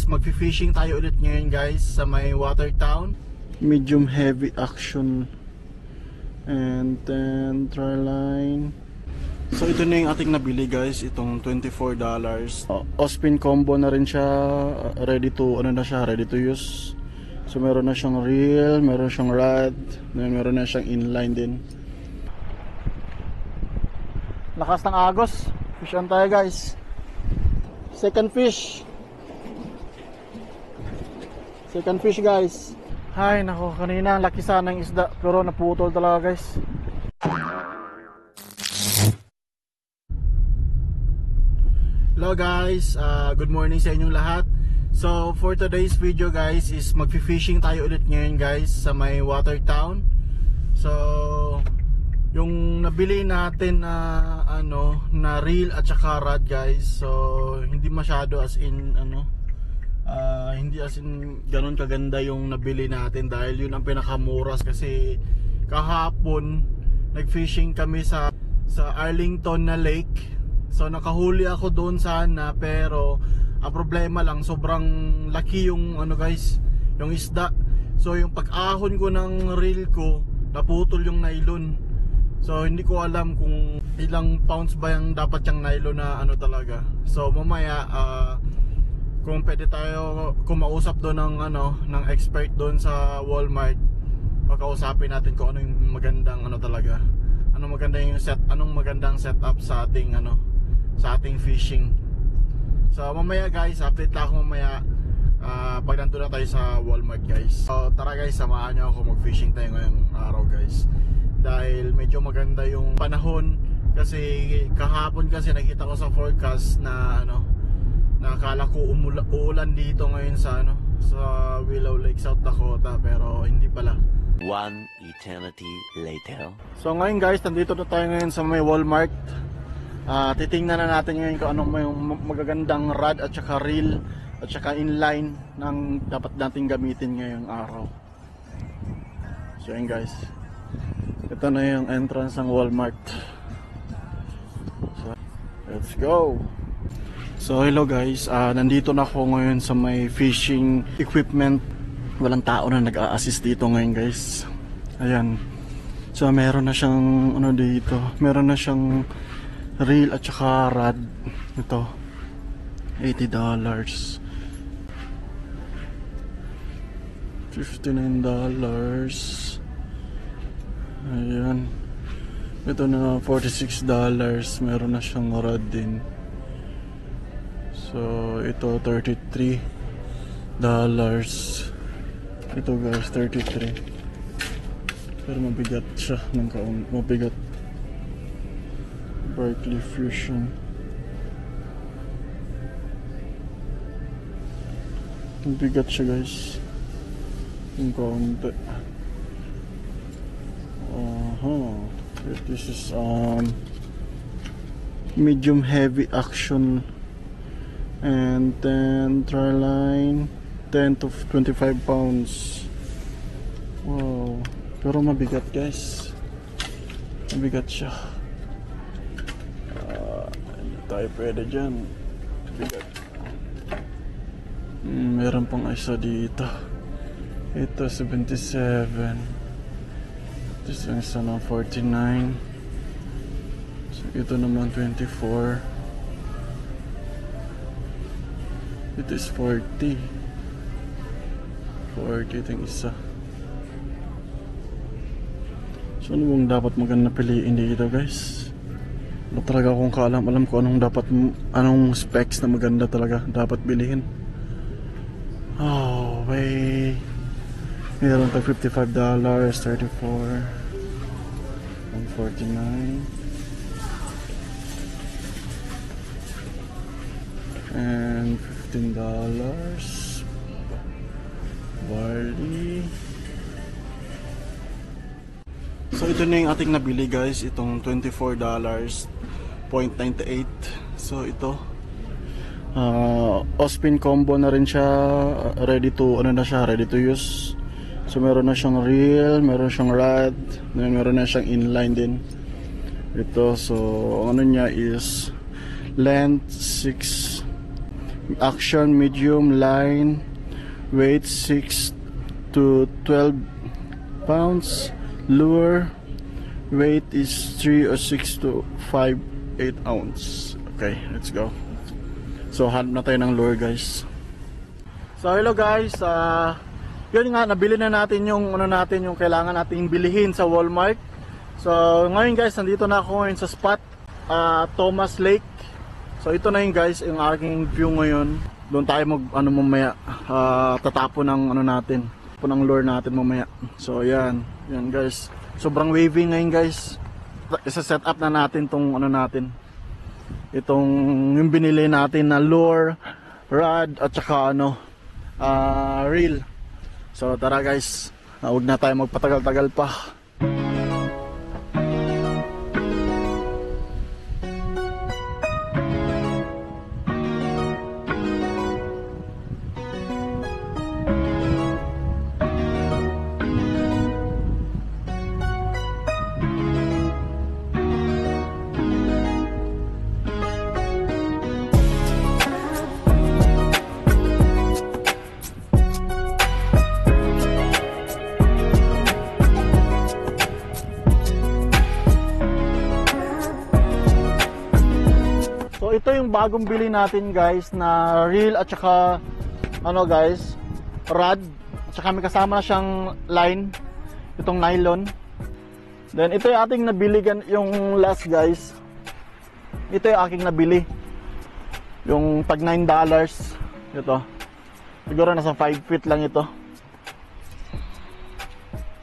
magfi-fishing tayo ulit ngayon guys sa may Watertown. Medium heavy action and then try line. So ito na yung ating nabili guys, itong $24. Ospin combo na rin siya, ready to use. So meron na siyang reel, meron siyang rod, meron na siyang inline din. Lakas ng agos, fish on tayo guys. Second fish guys. Ay nako, kanina laki sana ng isda pero naputol talaga guys. Hello guys, good morning sa inyong lahat. So for today's video guys is magfi-fishing tayo ulit ngayon guys sa may Watertown. So yung nabili natin na na reel at saka rod guys, so hindi masyado as in hindi as in ganun kaganda yung nabili natin dahil yun ang pinakamuras kasi kahapon nag-fishing kami sa Arlington na lake. So nakahuli ako doon sana pero ang problema lang sobrang laki yung guys, yung isda. So yung pag-ahon ko ng reel ko naputol yung nylon. So hindi ko alam kung ilang pounds ba yung dapat yung nylon na talaga. So mamaya kung pwede tayo kumausap doon ng expert doon sa Walmart, pakausapin natin kung ano yung magandang talaga. Anong magandang setup sa ating sa ating fishing. So mamaya guys, update lang ako mamaya pag nandun na tayo sa Walmart guys. So tara guys, samahan nyo ako mag-fishing tayo ngayong araw guys. Dahil medyo maganda yung panahon kasi kahapon kasi nakita ko sa forecast na nakakala ko uulan dito ngayon sa Willow Lake, South Dakota, pero hindi pala. One eternity later. So ngayon guys, nandito na tayo ngayon sa may Walmart. Titingnan na natin ngayon kung anong may magagandang rod at saka reel at saka inline ng dapat nating gamitin ngayong araw. So yun guys, ito na yung entrance ng Walmart. So, let's go. So hello guys, nandito na ako ngayon sa may fishing equipment. Walang tao na nag-a-assist dito ngayon guys. Ayan. So meron na siyang dito, meron na siyang reel at saka rod. Ito $80, $59. Ayan. Ito na $46. Meron na siyang rod din. So ito $33. Ito guys $33. Pero mabigat siya ng mabigat. Berkeley Fusion. Mabigat siya guys. Yung kaunti. This is medium heavy action and then try line 10 to 25 pounds. Wow, pero mabigat guys, mabigat siya. Hindi tayo pwede dyan, mabigat. Meron pang isa dito. Ito 77. Ito yung isa ng 49. So ito naman 24. Ito is 40. 40 ito yung isa. So ano bang dapat maganda piliin dito guys? Wala talaga akong alam ko anong specs na maganda talaga dapat bilihin. Oh wait, meron tag $55, 34, 149 and $15 barley. So ito na yung ating nabili guys, itong $24.98. So ito Ospin combo na rin siya, ready to use. So meron na siyang reel, meron siyang rod, meron na siyang inline din. Ito, so ano niya is length 6, Action medium line, weight 6 to 12 pounds. Lure weight is 3 or 6 to 8 ounce. Okay, let's go. So hanap na tayo ng lure, guys. So hello guys, yun nga, nabili na natin yung yung kailangan nating bilihin sa Walmart. So ngayon guys, nandito na ako ngayon sa spot, Thomas Lake. So ito na yun guys, yung aking view ngayon. Doon tayo mamaya, tatapon ng natin, ng lure natin mamaya. So yan guys, sobrang wavy ngayon guys. Isa-set up na natin tong itong yung binili natin na lure, rod at saka reel. So tara guys, huwag na tayo magpatagal-tagal pa. So ito yung bagong bili natin guys na reel at saka guys, rod at saka may kasama na siyang line, itong nylon. Then ito yung ating nabili, yung last guys. Ito yung aking nabili, yung tag $9. Ito siguro nasa 5 feet lang ito.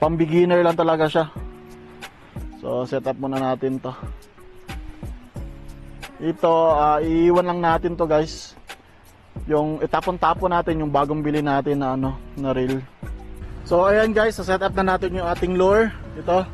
Pang beginner lang talaga siya. So set up muna natin to. Ito, iiwan lang natin to guys. Yung itapon-tapon natin yung bagong bili natin na na reel. So ayan guys, set up na natin yung ating lure. Ito.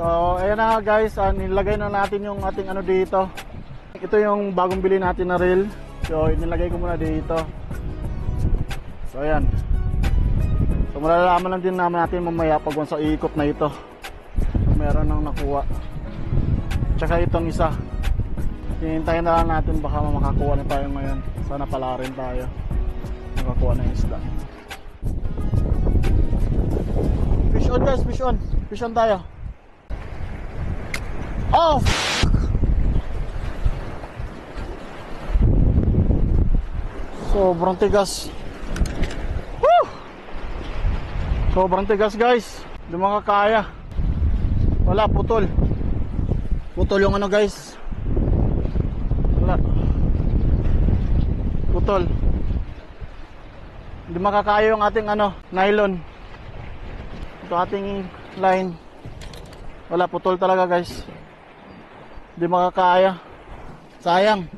So ayan na guys, nilagay na natin yung ating dito. Ito yung bagong bili natin na reel. So inilagay ko muna dito. So ayan. So malalaman lang din natin mamaya pag sa ikot na ito, meron nang nakuha. Tsaka itong isa, hihintayin na lang natin, baka makakuha na tayo ngayon. Sana pala rin tayo makakuha ng isda. Fish on guys, fish on. Fish on tayo. Oh! Sobrang tigas. Woo! Sobrang tigas guys. Hindi makakaya. Wala, putol. Putol yung guys. Wala. Putol. Hindi makakaya yung ating nylon. Ito ating line. Wala, putol talaga guys. Hindi makakaya. Sayang.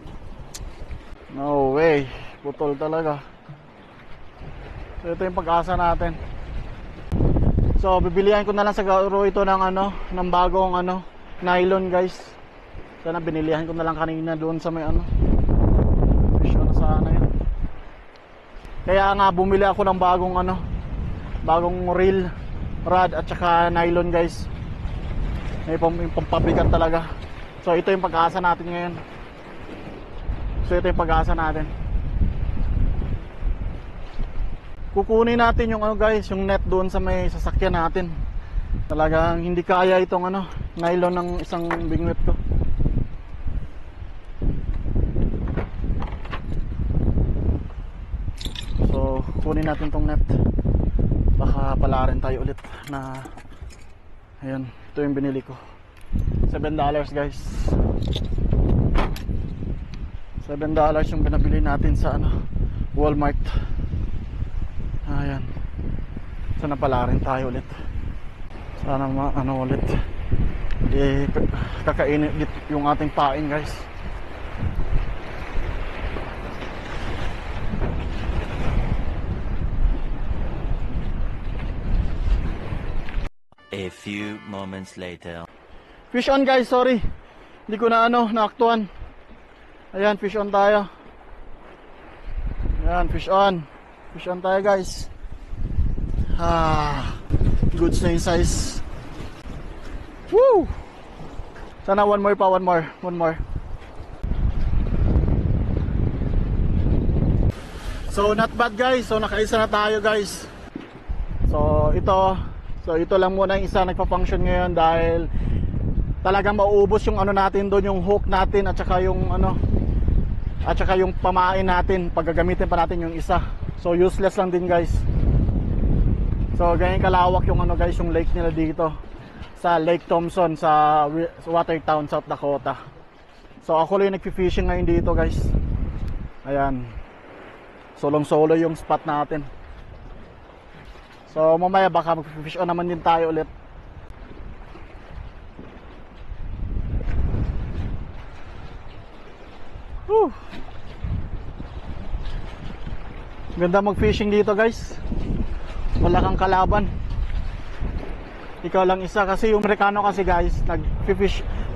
No way. Putol talaga. So ito yung pag-asa natin. So bibilihan ko na lang siguro ito ng ng bagong nylon guys. Sana binilihan ko na lang kanina doon sa may fish sana yun. Kaya nga bumili ako ng bagong bagong reel, rod at saka nylon guys. May pampabigat talaga. So ito yung pag-asa natin ngayon. So ito yung pag-asa natin. Kukunin natin yung guys, yung net doon sa may sasakyan natin. Talagang hindi kaya itong ano, nylon ng isang bingwit ko. So, kunin natin tong net. Baka pala rin tayo ulit na ayun, ito yung binili ko. $7 guys. $7 yung binabili natin sa ano, Walmart. Ayan. Sana pala rin tayo ulit. Sana ano ulit. Kakainin ulit yung ating pain guys. A few moments later. Fish on guys, sorry. Hindi ko na ano, naaktuhan. Ayan, fish on tayo. Ayan, fish on. Fish on tayo guys. Goods na yung size. Woo! Sana one more. So not bad guys. So nakaisa na tayo guys. So ito lang muna yung isa nagpa-function ngayon dahil talagang mauubos yung ano natin doon, yung hook natin at saka yung ano, at saka yung pamain natin. Paggagamitin pa natin yung isa. So useless lang din guys. So ganyan kalawak yung ano guys, yung lake nila dito sa Lake Thompson sa Watertown, South Dakota. So ako lang yung nagfi-fishing ngayon dito guys. Ayan. Solong-solo yung spot natin. So mamaya baka mag-fish on naman din tayo ulit. Whew. Ganda mag-fishing dito guys. Wala kang kalaban. Ikaw lang isa kasi yung Amerikano kasi guys,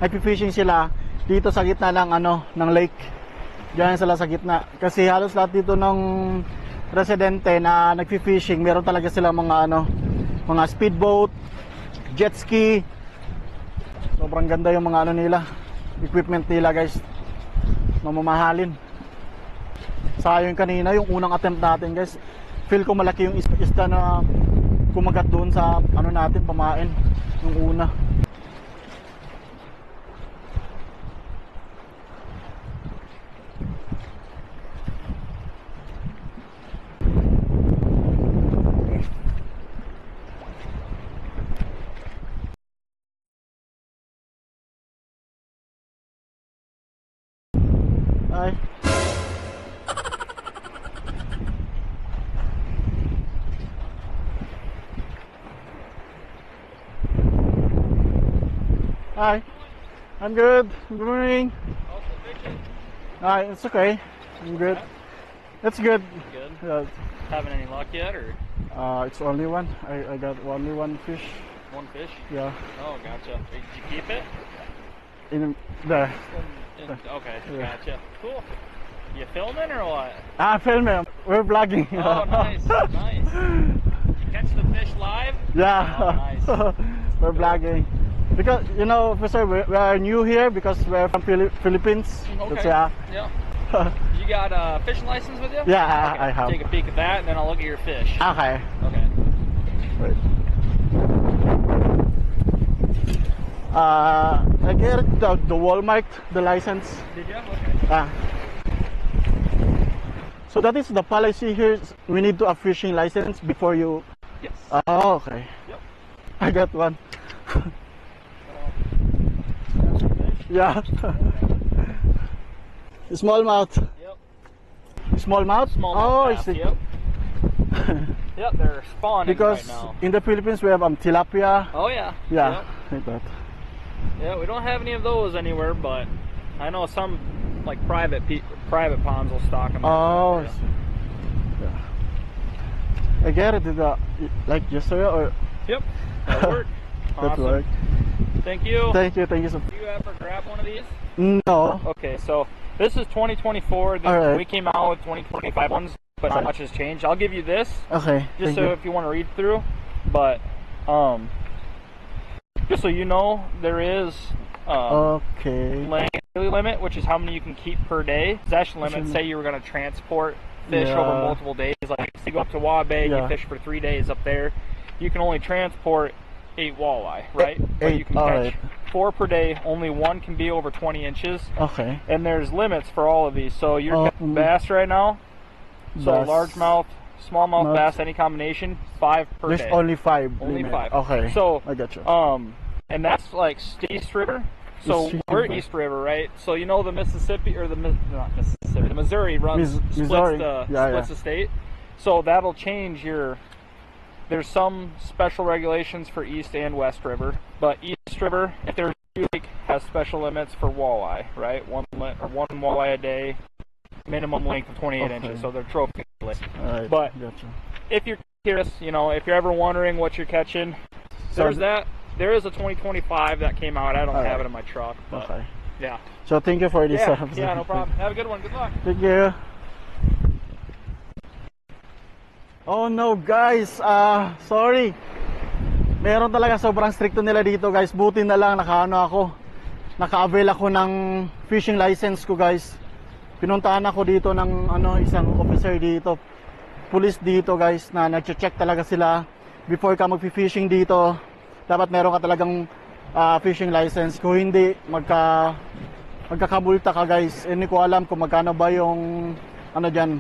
nag-fishing sila dito sa gitna ng ano, ng lake. Diyan sila sa gitna. Kasi halos lahat dito ng residente na nagfi-fishing, meron talaga sila mga ano, mga speedboat, jet ski. Sobrang ganda yung mga ano nila, equipment nila guys. Mamamahalin. Sayang kanina yung unang attempt natin guys. Feel ko malaki yung isda na kumagat doon sa ano natin, pamain yung una. Ay. Hi. I'm good. Good morning. Hi, it's okay. I'm good. It's good. Good. Yeah. Having any luck yet, or It's only one. I got only one fish. one fish? Yeah. Oh, gotcha. Did you keep it? In there. Okay, Yeah. gotcha. Cool. You filming or what? Film him. We're vlogging. Oh, nice, nice. You catch the fish live? Yeah. Oh, nice. We're vlogging. Because, you know, Officer, we are new here because we're from Philippines. Okay. That's, Yeah. You got a fishing license with you? Yeah, Okay. I have. Take a peek at that, and then I'll look at your fish. Okay. Okay. Wait. I get the Walmart, the license. Did you? Okay. So that is the policy here. We need to have fishing license before you. Yes. Oh, okay. Yep. I got one. Yeah. Smallmouth. Yep. Smallmouth? Small Oh, I bass, see. Yep. Yep, they're spawning Because right now. in the Philippines we have tilapia. Oh yeah. Yeah, Yep. like that. Yeah, we don't have any of those anywhere, but I know some like private ponds will stock them. Oh, I see. Yeah. I get it. Like yesterday or Yep, that worked. that Awesome. work. Thank you. Thank you so. Do you ever grab one of these? No. Okay, so this is 2024. All right. We came out with 2025 ones, but not much has changed. I'll give you this Okay. just thank so you. if you want to read through. But just so you know, there is Okay. daily limit, which is how many you can keep per day. Possession limit, Possession- say you were going to transport fish Yeah. over multiple days. Like you go up to Wawa Bay, Yeah. you fish for 3 days up there. You can only transport 8 walleye, right? But you Eight, can alright. catch 4 per day. Only one can be over 20 inches. Okay. And there's limits for all of these. So you're Oh, catching bass right now. So Bass. largemouth, smallmouth Mouth. bass, any combination, 5 per There's day. only 5. Only limit. 5. Okay. So I got you. and that's like East River. So East we're River. East River, right? So you know the Mississippi or not Mississippi, the Missouri runs Missouri. splits Yeah, the state. So that'll change there's some special regulations for East and West River, but East River, if there's lake, has special limits for walleye, right? One walleye a day, minimum length of 28 Okay. inches. So they're trophy lakes. Alright. But Gotcha. if you're curious, if you're ever wondering what you're catching, So- there is a 2025 that came out. I don't Alright. have it in my truck, but Okay. yeah. So thank you for this. Yeah, no problem. Have a good one. Good luck. Thank you. Oh no guys, sorry. Meron talaga sobrang stricto nila dito guys. Buti na lang naka-avail ako ng fishing license ko guys. Pinuntahan ako dito ng isang officer dito, police dito guys, na nagche-check talaga sila before ka mag-fishing dito. Dapat meron ka talagang fishing license. Kung hindi, magkakamulta ka guys. Hindi ko alam kung magkano ba yung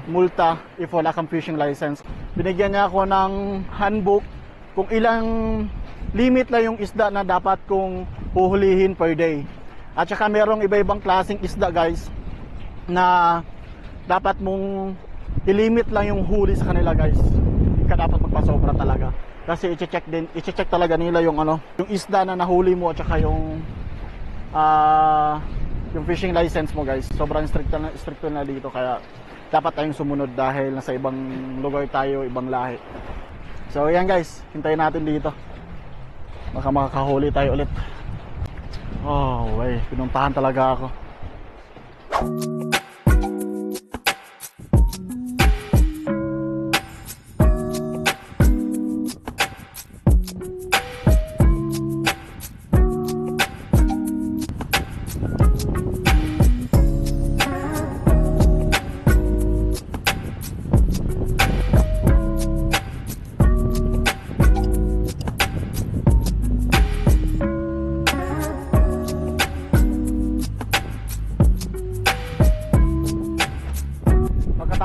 multa if wala kang fishing license. Binigyan niya ako ng handbook kung ilang limit lang yung isda na dapat kong huhulihin per day. At saka merong iba-ibang klaseng isda guys na dapat mong i-limit lang yung huli sa kanila guys. Hindi ka dapat magpasobra talaga. Kasi i-check talaga nila yung yung isda na nahuli mo at saka yung fishing license mo guys. Sobrang stricto na dito, kaya dapat tayong sumunod dahil nasa ibang lugar tayo, ibang lahi. So ayan guys, hintayin natin dito. Baka makakahuli tayo ulit. Oh, way, pinuntahan talaga ako.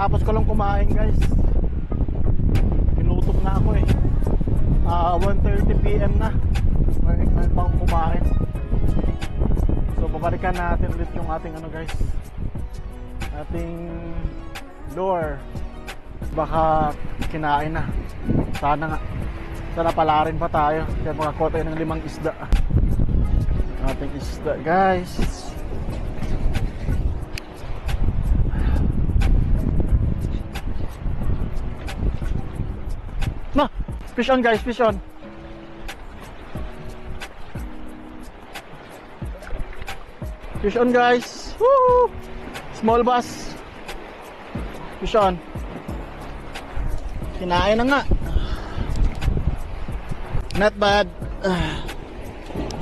Tapos ko lang kumain guys. Pinutok na ako eh. 1:30 PM na. Ngayon pa akong kumain. So babalikan natin ulit yung ating guys, ating lure. Baka kinain na. Sana pala rin pa tayo. Kaya makakuha tayo ng 5 isda. Ating isda guys. No, fish on guys, fish on. Fish on guys. Woo! Small bass. Fish on. Kinain na nga. Not bad.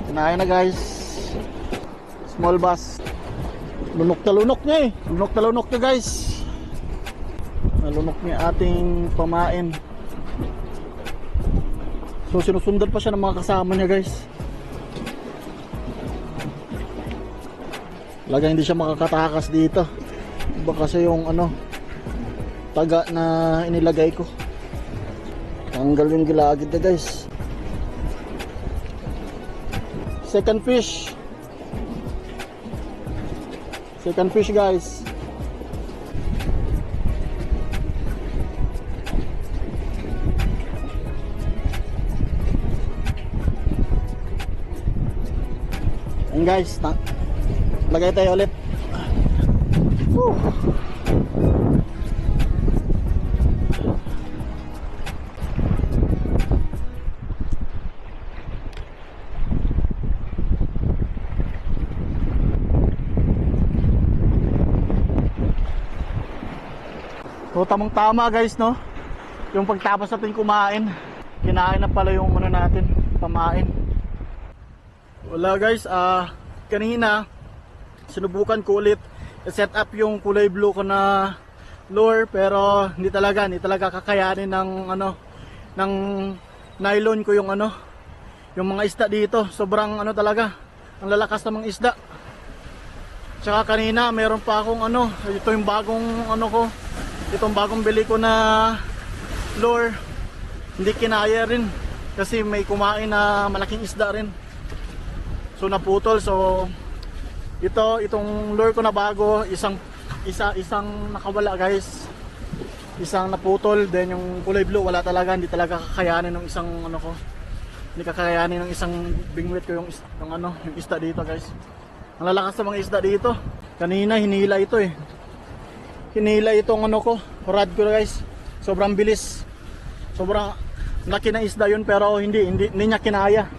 Kinain na guys. Small bass. Lunok na lunok niya eh. Lunok na lunok niya guys. Nalunok niya ating pamain. So sinusundan pa siya ng mga kasama niya guys. Talaga hindi siya makakatakas dito. Iba kasi yung taga na inilagay ko. Tanggal yung gilagid na guys. Second fish. Second fish guys. And guys, lagay tayo ulit. Woo. So tamang tama guys, no? Yung pagtapos natin kumain, kinain na pala yung natin, pamain. Wala guys, kanina sinubukan ko ulit set up yung kulay blue ko na lure, pero hindi talaga kakayanin ng ng nylon ko yung yung mga isda dito. Sobrang ano talaga, ang lalakas ng mga isda. Tsaka kanina meron pa akong ano, ito yung bagong ano ko, itong bagong bili ko na lure. Hindi kinaya rin kasi may kumain na malaking isda rin. So naputol. So itong lure ko na bago, isang nakawala guys. Isang naputol, then yung kulay blue wala talaga, hindi talaga kakayanin ng isang ano ko. Hindi kakayanin ng isang bingwit ko yung isda dito guys. Ang lalakas sa mga isda dito. Kanina hinila ito eh. Hinila itong ano ko, rod ko guys. Sobrang bilis. Sobrang laki na isda yun pero hindi niya kinaya.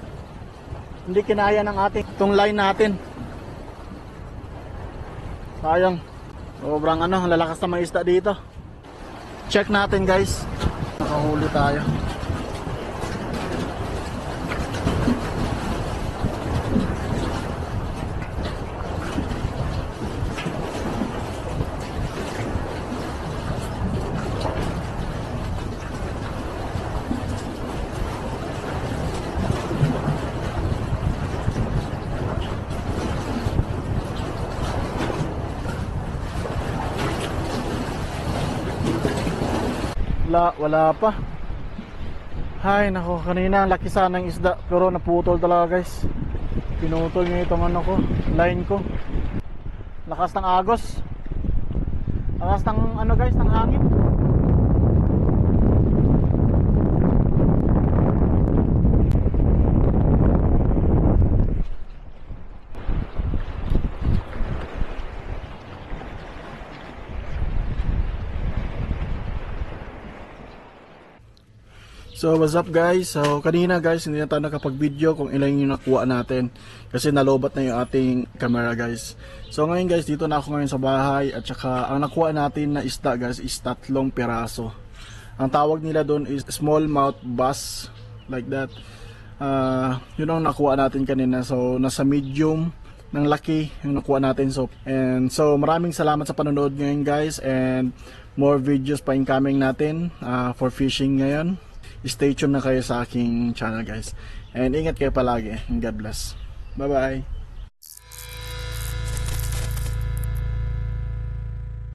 Hindi kinaya ng ating itong line natin. Sayang. Sobrang ano, lalakas na mga isda dito. Check natin guys. Nakahuli tayo. Wala pa. Hay nako, kanina ang laki sana ng isda pero naputol talaga guys. Pinutol niya itong ano ko, line ko. Lakas ng agos. Lakas ng ano guys, ng hangin. So what's up guys? So kanina guys hindi na tayo nakapag-video kung ilan yung nakuha natin kasi nalobat na yung ating camera guys. So ngayon guys, dito na ako ngayon sa bahay at saka ang nakuha natin na isda guys is 3 piraso. Ang tawag nila doon is smallmouth bass, like that. Yun ang nakuha natin kanina. So nasa medium ng laki yung nakuha natin. So maraming salamat sa panonood ngayon guys, and more videos pa incoming natin for fishing ngayon. Stay tuned na kayo sa aking channel guys. And ingat kayo palagi. And God bless. Bye bye.